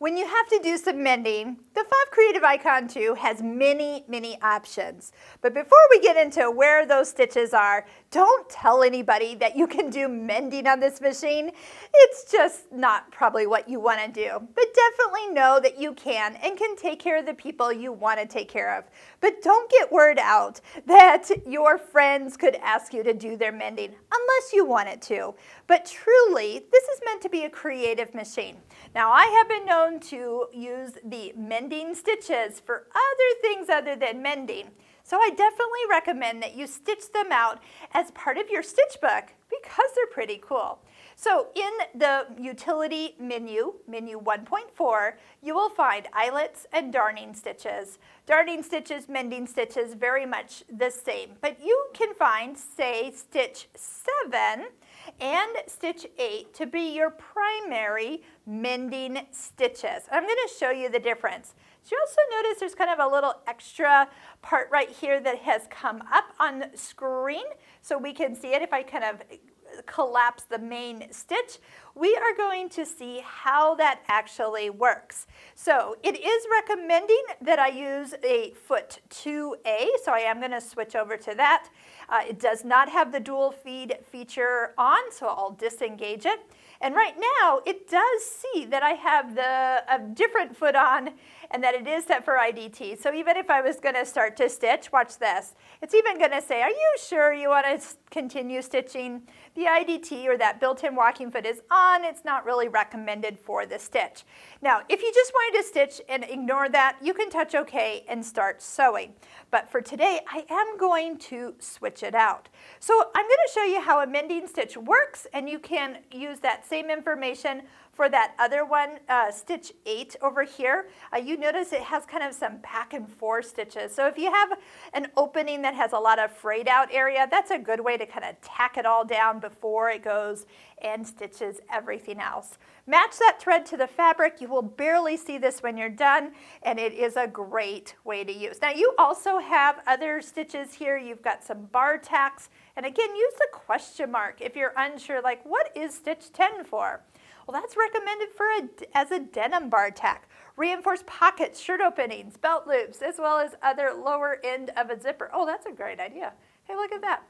When you have to do some mending, the Pfaff Creative Icon 2 has many, many options. But before we get into where those stitches are, don't tell anybody that you can do mending on this machine. It's just not probably what you want to do. But definitely know that you can and can take care of the people you want to take care of. But don't get word out that your friends could ask you to do their mending unless you want it to. But truly, this is meant to be a creative machine. Now, I have been known to use the Mending Stitches for other things other than mending. So I definitely recommend that you stitch them out as part of your stitch book because they're pretty cool. So in the utility menu, menu 1.4, you will find eyelets and darning stitches. Darning stitches, mending stitches, very much the same. But you can find, say, stitch 7 and stitch 8 to be your primary mending stitches. I'm going to show you the difference. So you also notice there's kind of a little extra part right here that has come up on screen so we can see it. If I kind of collapse the main stitch, we are going to see how that actually works. So it is recommending that I use a foot 2A, so I am going to switch over to that. It does not have the dual feed feature on, so I'll disengage it. And right now, it does see that I have a different foot on and that it is set for IDT. So even if I was going to start to stitch, watch this. It's even going to say, are you sure you want to continue stitching? The IDT or that built-in walking foot is on. It's not really recommended for the stitch. Now, if you just wanted to stitch and ignore that, you can touch OK and start sewing. But for today, I am going to switch it out. So I'm going to show you how a mending stitch works, and you can use that same information for that other one, stitch 8 over here. You notice it has kind of some back and forth stitches. So if you have an opening that has a lot of frayed out area, that's a good way to kind of tack it all down before it goes and stitches everything else. Match that thread to the fabric. You will barely see this when you're done, and it is a great way to use. Now you also have other stitches here. You've got some bar tacks, and again, use the question mark if you're unsure, like what is stitch 10 for? Well, that's recommended as a denim bar tack. Reinforced pockets, shirt openings, belt loops, as well as other lower end of a zipper. Oh, that's a great idea. Hey, look at that.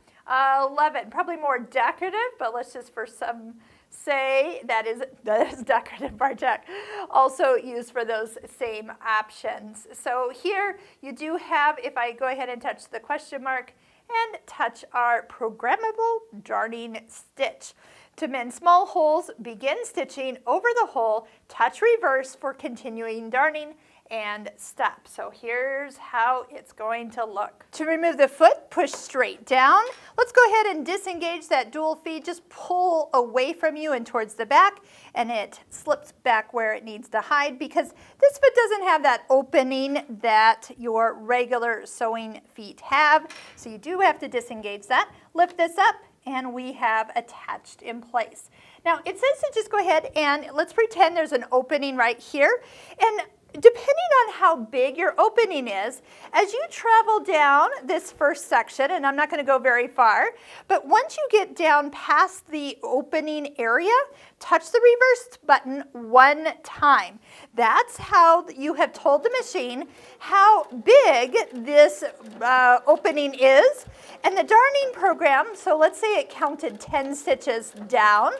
11, probably more decorative, but let's just for some say that is decorative bar tack. Also used for those same options. So here you do have, if I go ahead and touch the question mark and touch our programmable darning stitch. To mend small holes, begin stitching over the hole, touch reverse for continuing darning, and stop. So here's how it's going to look. To remove the foot, push straight down. Let's go ahead and disengage that dual feed. Just pull away from you and towards the back, and it slips back where it needs to hide because this foot doesn't have that opening that your regular sewing feet have. So you do have to disengage that. Lift this up, and we have attached in place. Now it says to just go ahead and let's pretend there's an opening right here, and depending on how big your opening is, as you travel down this first section, and I'm not going to go very far, but once you get down past the opening area, touch the reverse button one time. That's how you have told the machine how big this opening is. And the darning program, so let's say it counted 10 stitches down.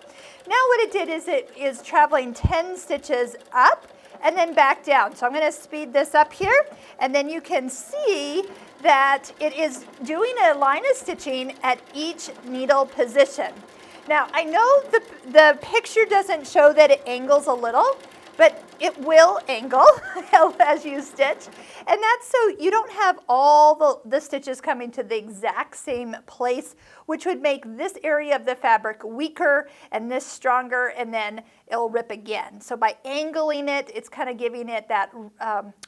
Now what it did is it is traveling 10 stitches up and then back down. So I'm going to speed this up here, and then you can see that it is doing a line of stitching at each needle position. Now I know the picture doesn't show that it angles a little, but it will angle as you stitch, and that's so you don't have all the stitches coming to the exact same place, which would make this area of the fabric weaker and this stronger, and then it'll rip again. So by angling it, it's kind of giving it that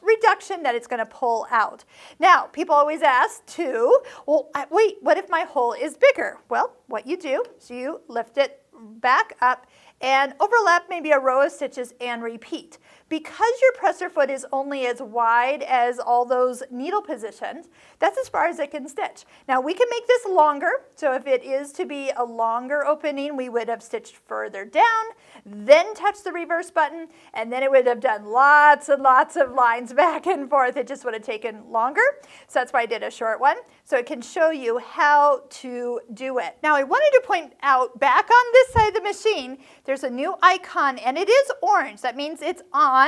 reduction that it's going to pull out. Now, people always ask too, well, wait, what if my hole is bigger? Well, what you do is you lift it back up and overlap maybe a row of stitches and repeat. because your presser foot is only as wide as all those needle positions, that's as far as it can stitch. Now we can make this longer, so if it is to be a longer opening, we would have stitched further down, then touched the reverse button, and then it would have done lots and lots of lines back and forth. It just would have taken longer, so that's why I did a short one, so it can show you how to do it. Now I wanted to point out back on this side of the machine, there's a new icon, and it is orange. That means it's on,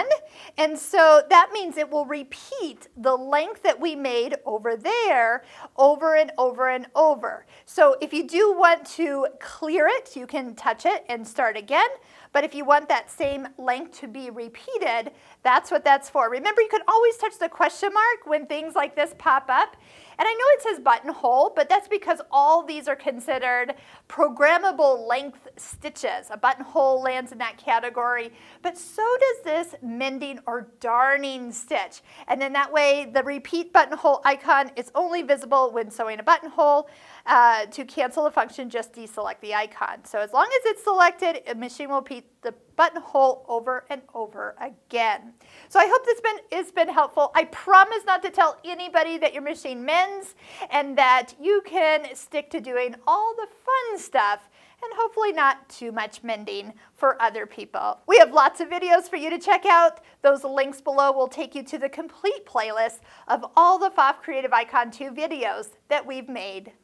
and so that means it will repeat the length that we made over there over and over and over. So if you do want to clear it, you can touch it and start again. But if you want that same length to be repeated, that's what that's for. Remember, you can always touch the question mark when things like this pop up. And I know it says buttonhole, but that's because all these are considered programmable length stitches. A buttonhole lands in that category, but so does this mending or darning stitch. And then that way, the repeat buttonhole icon is only visible when sewing a buttonhole. To cancel a function, just deselect the icon. So as long as it's selected, a machine will repeat the buttonhole over and over again. So I hope this has been helpful. I promise not to tell anybody that your machine mends and that you can stick to doing all the fun stuff and hopefully not too much mending for other people. We have lots of videos for you to check out. Those links below will take you to the complete playlist of all the Pfaff Creative Icon 2 videos that we've made.